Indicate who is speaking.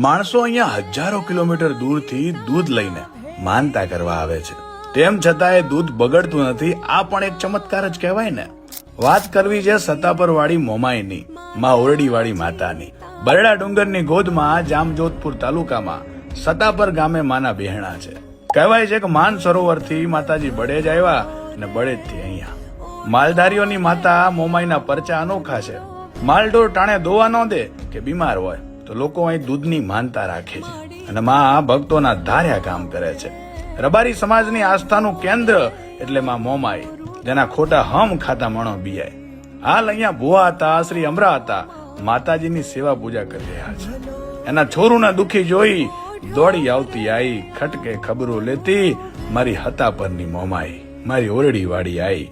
Speaker 1: માણસો અહીંયા હજારો કિલોમીટર દૂરથી દૂધ લઈને માનતા કરવા આવે છે, તેમ છતાં એ દૂધ બગડતું નથી. આ પણ એક ચમત્કાર જ કહેવાય ને. વાત કરવી છે સતાપર વાળી મોમાઈની, માં ઓરડી વાળી માતાની. બરડા ડુંગરની ગોદમાં જામજોધપુર તાલુકામાં સતાપર ગામે માના બહેણા છે. કહેવાય છે કે માન સરોવરથી માતાજી બળેજ આવ્યા અને બળેજથી અહીંયા. માલધારીઓની માતા મોમાઈના પરચા અનોખા છે. માલઢોર ટાણે દોવા ન દે કે બીમાર હોય તો લોકો અહીં દૂધની માનતા રાખે છે અને માં ભક્તોના ધાર્યા કામ કરે છે. રબારી સમાજની આસ્થાનું કેન્દ્ર એટલે માં મોમાઈ, જેના ખોટા હમ ખાતા મણો બીયાય. હાલ અહીંયા ભુવા હતા, શ્રી અમરા હતા, માતાજીની સેવા પૂજા કરી રહ્યા છે. એના છોરુના દુખી જોઈ દોડી આવતી આઈ, ખટકે ખબરો લેતી મારી હતા પરની મોમાઈ, મારી ઓરડી વાળી આઈ.